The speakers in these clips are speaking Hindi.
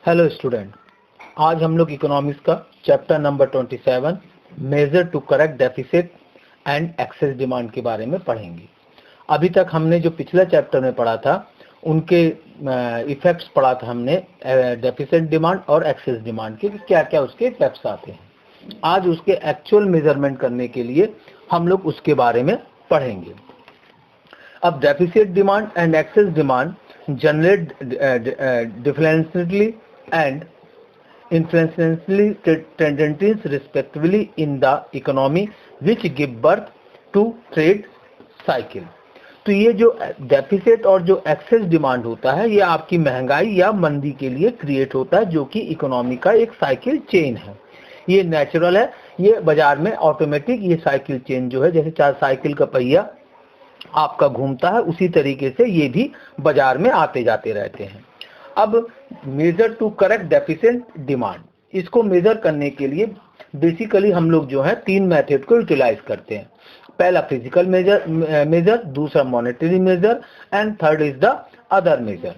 हेलो स्टूडेंट, आज हम लोग इकोनॉमिक्स का chapter number 27 measure to correct deficit and excess demand के बारे में पढ़ेंगे। अभी तक हमने जो पिछला चैप्टर में पढ़ा था उनके इफेक्ट्स पढ़ा था हमने, डेफिसिट डिमांड और एक्सेस डिमांड के क्या क्या उसके इफेक्ट्स आते हैं। आज उसके एक्चुअल मेजरमेंट करने के लिए हम लोग उसके बारे में पढ़ेंगे। अब deficit demand and excess demand generate differentially and influentially tendencies respectively in the economy which give birth to trade cycle। तो ये जो डेफिसिट और जो एक्सेस डिमांड होता है ये आपकी महंगाई या मंदी के लिए क्रिएट होता है, जो कि इकोनॉमी का एक साइकिल चेन है। ये नेचुरल है, ये बाजार में ऑटोमेटिक ये साइकिल चेन जो है, जैसे 4 साइकिल का पहिया आपका घूमता है उसी तरीके से ये भी बाजार में आते जाते रहते हैं। अब measure to correct deficit demand, इसको मेजर करने के लिए बेसिकली हम लोग जो है 3 मेथड को यूटिलाइज करते हैं। पहला फिजिकल मेजर, दूसरा monetary measure and third is the other measure.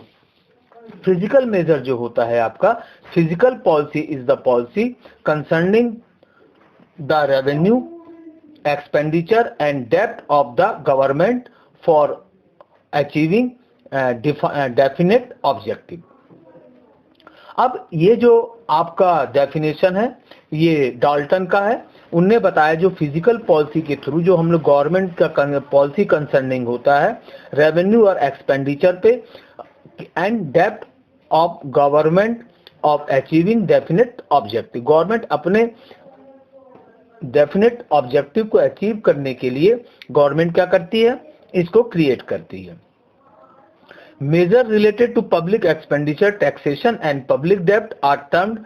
Physical measure जो होता है आपका, physical policy is the policy concerning the revenue expenditure and debt of the government for achieving definite objective। अब ये जो आपका डेफिनेशन है ये डाल्टन का है। उनने बताया जो फिजिकल पॉलिसी के थ्रू जो हम लोग गवर्नमेंट का पॉलिसी कंसर्निंग होता है रेवेन्यू और एक्सपेंडिचर पे and depth of government of achieving definite objective, government अपने डेफिनेट ऑब्जेक्टिव को अचीव करने के लिए गवर्नमेंट क्या करती है, इसको क्रिएट करती है। Measure related to public expenditure, taxation and public डेब्ट are termed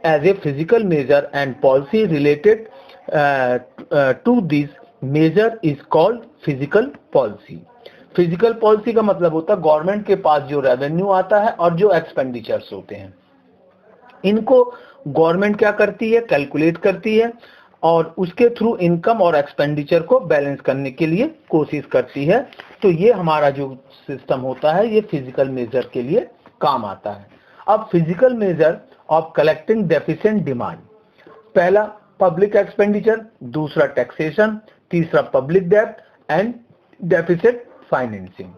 as a physical measure and policy related to this measure is called physical policy. Physical policy का मतलब होता है गवर्नमेंट के पास जो रेवेन्यू आता है और जो एक्सपेंडिचर्स होते हैं, इनको गवर्नमेंट क्या करती है, कैलकुलेट करती है और उसके थ्रू इनकम और एक्सपेंडिचर को बैलेंस करने के लिए कोशिश करती है। तो ये हमारा जो सिस्टम होता है ये फिजिकल मेजर के लिए काम आता है। अब physical measure of collecting deficit demand, पहला पब्लिक एक्सपेंडिचर, दूसरा टैक्सेशन, तीसरा पब्लिक डेब्ट and deficit financing.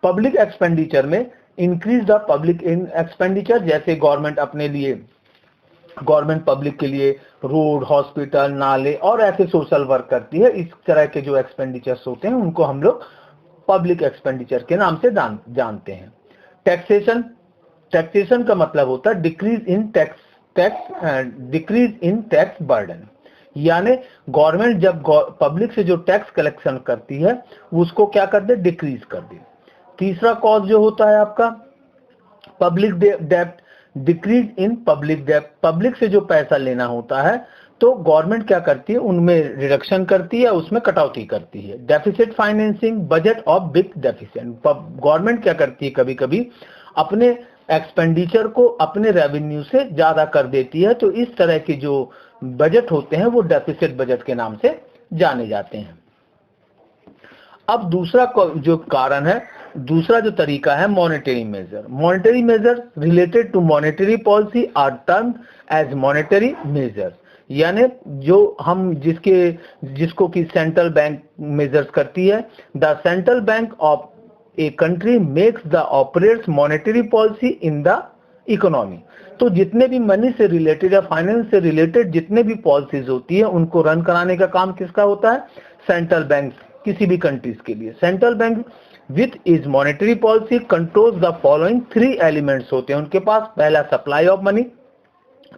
Public expenditure में इंक्रीज द पब्लिक एक्सपेंडिचर, जैसे गवर्नमेंट पब्लिक के लिए रोड, हॉस्पिटल, नाले और ऐसे सोशल वर्क करती है। इस तरह के जो एक्सपेंडिचर्स होते हैं उनको हम लोग पब्लिक एक्सपेंडिचर के नाम से जानते हैं। टैक्सेशन का मतलब होता है डिक्रीज इन टैक्स बर्डन, यानी गवर्नमेंट जब पब्लिक से जो टैक्स कलेक्शन करती है उसको क्या कर दे, डिक्रीज कर दे। तीसरा कॉज जो होता है आपका पब्लिक डेब्ट, डिक्रीज इन पब्लिक डेब्ट, पब्लिक से जो पैसा लेना होता है तो गवर्नमेंट क्या करती है, उनमें रिडक्शन करती है, उसमें कटौती करती है। Deficit financing, budget of big deficit, government क्या करती है कभी कभी अपने एक्सपेंडिचर को अपने रेवेन्यू से ज्यादा कर देती है, तो इस तरह के जो बजट होते हैं वो डेफिसिट बजट के नाम से जाने जाते हैं। अब दूसरा जो कारण है, दूसरा जो तरीका है monetary measure. Monetary measure related to monetary policy are termed as monetary measure, यानी जो हम जिसको कि सेंट्रल बैंक मेजर्स करती है। The central bank of a country makes the operates monetary policy in the economy. तो जितने भी मनी से रिलेटेड या फाइनेंस से रिलेटेड जितने भी पॉलिसीज होती है उनको रन कराने का काम किसका होता है, सेंट्रल बैंक, किसी भी कंट्रीज के लिए। Central bank with is monetary policy controls the following 3 elements होते हैं उनके पास। पहला सप्लाई ऑफ मनी,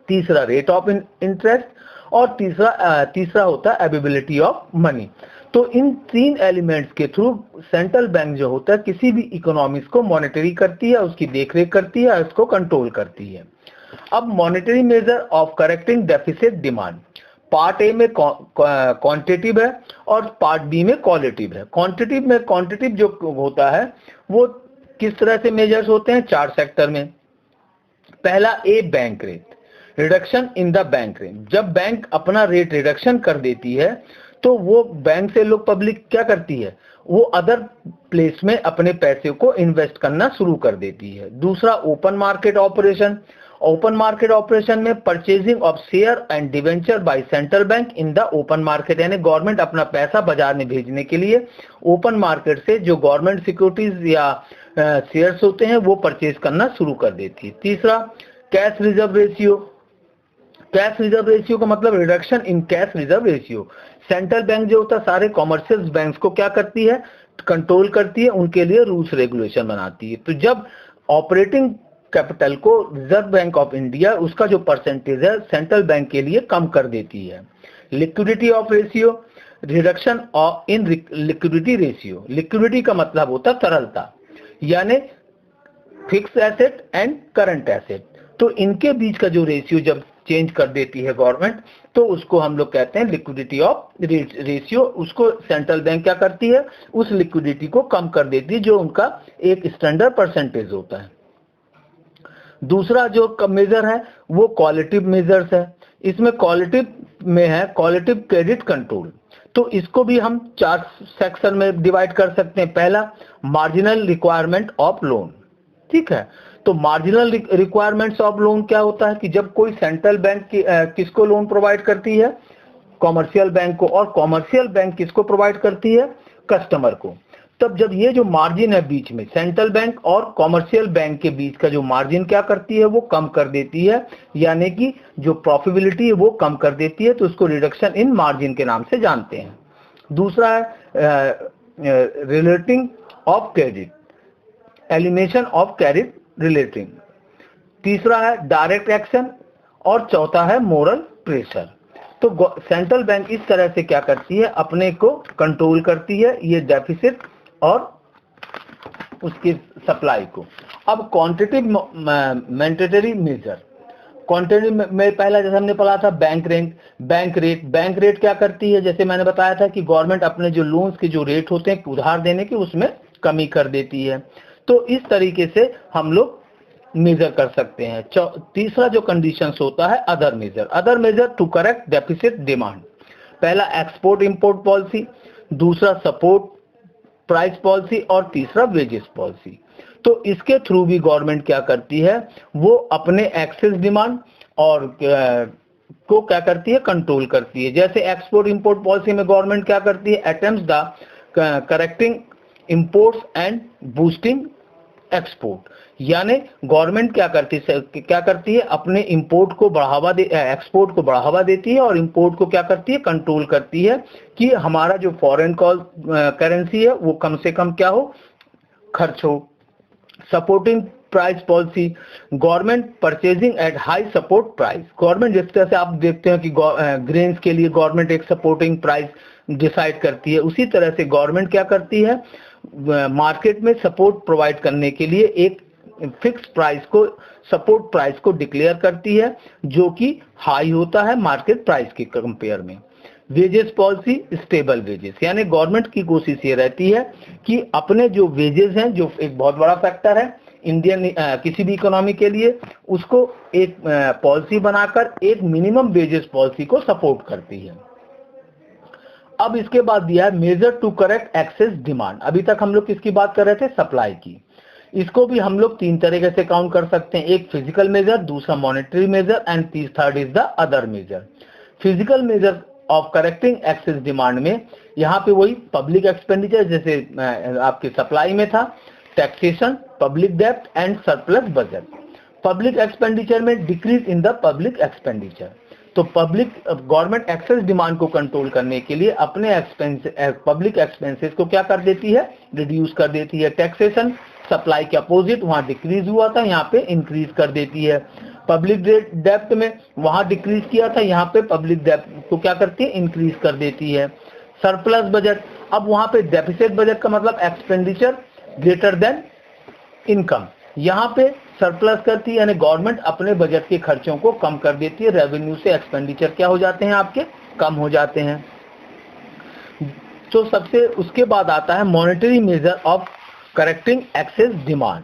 तीसरा रेट ऑफ इंटरेस्ट और तीसरा होता है अवेलेबिलिटी ऑफ मनी। तो इन 3 एलिमेंट्स के थ्रू सेंट्रल बैंक जो होता है किसी भी इकोनॉमिक्स को मॉनेटरी करती है, उसकी देखरेख करती है, उसको कंट्रोल करती है। अब monetary major of correcting deficit demand, part A में क्वांटिटिव है और पार्ट बी में क्वालिटिव है। क्वांटिटिव जो होता है वो किस तरह से मेजर्स होते हैं, 4 सेक्टर में। पहला a bank rate, reduction in the bank rate, जब बैंक अपना रेट रिडक्शन कर देती है तो वो बैंक से लोग पब्लिक क्या करती है, वो अदर प्लेस में अपने पैसे को इन्वेस्ट करना शुरू कर देती है। दूसरा open market operation, open market operation में purchasing of share and debenture by central bank in the open market, यानी गवर्नमेंट अपना पैसा बाजार में भेजने के लिए ओपन मार्केट से जो गवर्नमेंट सिक्योरिटीज या शेयर्स होते हैं वो परचेज करना शुरू कर देती है। तीसरा, cash reserve ratio. Cash reserve ratio का मतलब reduction in cash reserve ratio. Central bank जो होता है सारे कॉमर्शियल बैंक्स को क्या करती है, कंट्रोल करती है, उनके लिए रूल्स रेगुलेशन बनाती है। तो जब ऑपरेटिंग कैपिटल को रिजर्व बैंक ऑफ इंडिया उसका जो परसेंटेज है सेंट्रल बैंक के लिए कम कर देती है। Liquidity of ratio, reduction in liquidity ratio. Liquidity का मतलब होता है तरलता, यानी fix asset and current asset. तो इनके बीच का जो रेशियो जब चेंज कर देती है गवर्नमेंट तो उसको हम लोग कहते हैं लिक्विडिटी ऑफ रेशियो। उसको सेंट्रल बैंक क्या करती है, उस लिक्विडिटी को कम कर देती है जो उनका एक स्टैंडर्ड परसेंटेज होता है। दूसरा जो मेजर है वो क्वालिटिव मेजर्स है। इसमें क्वालिटिव में है क्वालिटिव क्रेडिट कंट्रोल। तो इसको भी हम 4 सेक्शन में डिवाइड कर सकते हैं। पहला, मार्जिनल रिक्वायरमेंट ऑफ लोन। ठीक है, तो मार्जिनल रिक्वायरमेंट्स ऑफ लोन क्या होता है कि जब कोई सेंट्रल बैंक किसको लोन प्रोवाइड करती है, कॉमर्शियल बैंक को, और कॉमर्शियल बैंक किसको प्रोवाइड करती है, कस्टमर को। तब जब ये जो मार्जिन है बीच में सेंट्रल बैंक और कॉमर्शियल बैंक के बीच का जो मार्जिन क्या करती है वो कम कर देती है, यानी कि जो प्रॉफिटेबिलिटी है वो कम कर देती है, तो उसको रिडक्शन इन मार्जिन के नाम से जानते हैं। दूसरा है relating of credit, elimination of credit relating. तीसरा है डायरेक्ट एक्शन और चौथा है मोरल प्रेशर। तो सेंट्रल बैंक इस तरह से क्या करती है, अपने को कंट्रोल करती है ये डेफिसिट और उसकी सप्लाई को। अब क्वांटिटिव मैंडेटरी मेजर, क्वांटिटिव में पहला जैसे हमने पढ़ा था बैंक रेट। बैंक रेट क्या करती है, जैसे मैंने बताया था कि गवर्नमेंट अपने जो लोन्स के जो रेट होते हैं उधार देने के उसमें कमी कर देती है। तो इस तरीके से हम लोग मेजर कर सकते हैं। तीसरा जो कंडीशंस होता है other measure to correct deficit demand. पहला एक्सपोर्ट इंपोर्ट पॉलिसी, दूसरा सपोर्ट प्राइस पॉलिसी और तीसरा वेजेस पॉलिसी। तो इसके थ्रू भी गवर्नमेंट क्या करती है, वो अपने एक्सेस डिमांड और को क्या करती है, कंट्रोल करती है। जैसे एक्सपोर्ट इंपोर्ट पॉलिसी में गवर्नमेंट क्या करती है, attempts the correcting imports and boosting export, यानी गवर्नमेंट क्या करती है अपने इंपोर्ट को बढ़ावा एक्सपोर्ट को बढ़ावा देती है और इंपोर्ट को क्या करती है, कंट्रोल करती है कि हमारा जो फॉरेन करेंसी है वो कम से कम क्या हो, खर्च हो। Supporting price policy, government purchasing at high support price. Government जिस तरह से आप देखते हैं कि ग्रेन्स के लिए गवर्नमेंट एक सपोर्टिंग प्राइस डिसाइड करती है, उसी तरह से गवर्नमेंट क्या करती है, मार्केट में सपोर्ट प्रोवाइड करने के लिए एक फिक्स प्राइस को, सपोर्ट प्राइस को डिक्लेयर करती है जो कि हाई होता है मार्केट प्राइस के कंपेयर में। वेजेस पॉलिसी, स्टेबल वेजेस, यानी गवर्नमेंट की कोशिश ये रहती है कि अपने जो वेजेस हैं, जो एक बहुत बड़ा फैक्टर है इंडियन किसी भी इकोनॉमी के लिए, उसको एक पॉलिसी बनाकर एक मिनिमम वेजेस पॉलिसी को सपोर्ट करती है। अब इसके बाद दिया है measure to correct excess demand. अभी तक हम लोग किसकी बात कर रहे थे, सप्लाई की। इसको भी हम लोग 3 तरीके से काउंट कर सकते हैं, एक फिजिकल मेजर, दूसरा monetary measure and third is the other measure. Physical measure of correcting excess demand में यहाँ पे वही पब्लिक एक्सपेंडिचर, जैसे आपके सप्लाई में था, टैक्सेशन, पब्लिक डेब्ट and surplus budget. Public expenditure में decrease in the public expenditure. तो गवर्नमेंट एक्सेस डिमांड को कंट्रोल करने के लिए अपने पब्लिक एक्सपेंसेस को क्या कर देती है, रिड्यूस कर देती है। टैक्सेशन सप्लाई के अपोजिट, वहां डिक्रीज हुआ था, यहाँ पे इंक्रीज कर देती है। पब्लिक डेब्ट में वहां डिक्रीज किया था, यहाँ पे पब्लिक डेब्ट को क्या करती है, इंक्रीज कर देती है। सरप्लस बजट, अब वहां पे डेफिसिट बजट का मतलब एक्सपेंडिचर ग्रेटर देन इनकम, यहाँ पे सरप्लस करती है, यानी गवर्नमेंट अपने बजट के खर्चों को कम कर देती है। रेवेन्यू से एक्सपेंडिचर क्या हो जाते हैं, आपके कम हो जाते हैं। तो सबसे उसके बाद आता है monetary major of correcting excess demand.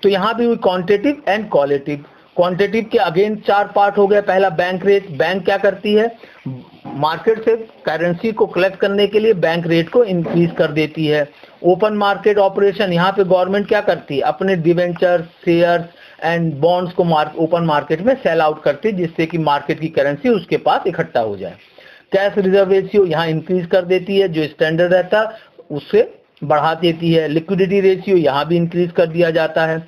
तो यहाँ भी क्वांटिटेटिव एंड क्वालिटेटिव। क्वांटिटेटिव के अगेन 4 पार्ट हो गए। पहला बैंक रेट, बैंक क्या करती है, मार्केट से करेंसी को कलेक्ट करने के लिए बैंक रेट को इंक्रीज कर देती है। ओपन मार्केट ऑपरेशन, यहाँ पे गवर्नमेंट क्या करती है, अपने डिवेंचर, शेयर्स एंड बॉन्ड्स को ओपन मार्केट में सेल आउट करती है, जिससे कि मार्केट की करेंसी उसके पास इकट्ठा हो जाए। कैश रिजर्व रेशियो यहाँ इंक्रीज कर देती है, जो स्टैंडर्ड रहता है उससे बढ़ा देती है। लिक्विडिटी रेशियो यहाँ भी इंक्रीज कर दिया जाता है।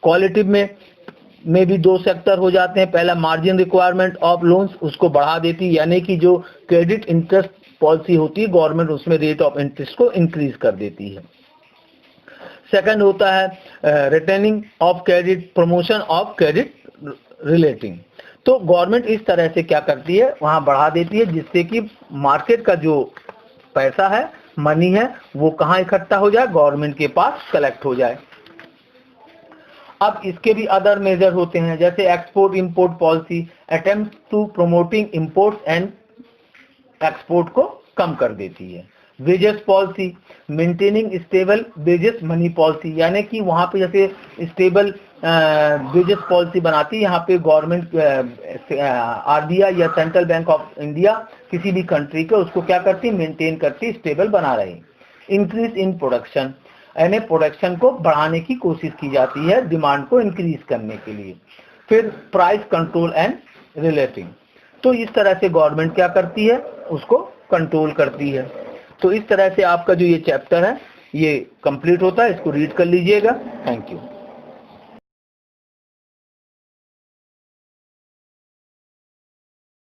क्वालिटी में भी दो सेक्टर हो जाते हैं। पहला मार्जिन रिक्वायरमेंट ऑफ लोन्स, उसको बढ़ा देती है, यानी कि जो क्रेडिट इंटरेस्ट पॉलिसी होती है गवर्नमेंट, उसमें रेट ऑफ इंटरेस्ट को इंक्रीज कर देती है। सेकंड होता है retaining of credit, promotion of credit relating. तो गवर्नमेंट इस तरह से क्या करती है, वहां बढ़ा देती है, जिससे कि मार्केट का जो पैसा है, मनी है, वो कहाँ इकट्ठा हो जाए, गवर्नमेंट के पास कलेक्ट हो जाए। अब इसके भी अदर मेजर होते हैं, जैसे export import policy, attempt to promoting import and export को कम कर देती है। Wages policy, maintaining stable wages money policy, यानी कि वहां पे जैसे स्टेबल वेजेस पॉलिसी बनाती है, यहाँ पे गवर्नमेंट आरबीआई या सेंट्रल बैंक ऑफ इंडिया किसी भी कंट्री के उसको क्या करती है, मेंटेन करती, स्टेबल बना रही। इंक्रीज इन प्रोडक्शन, यानी प्रोडक्शन को बढ़ाने की कोशिश की जाती है, डिमांड को इंक्रीज करने के लिए। फिर प्राइस कंट्रोल एंड रिलेटिंग, तो इस तरह से गवर्नमेंट क्या करती है, उसको कंट्रोल करती है। तो इस तरह से आपका जो ये चैप्टर है ये कंप्लीट होता है, इसको रीड कर लीजिएगा। Thank you.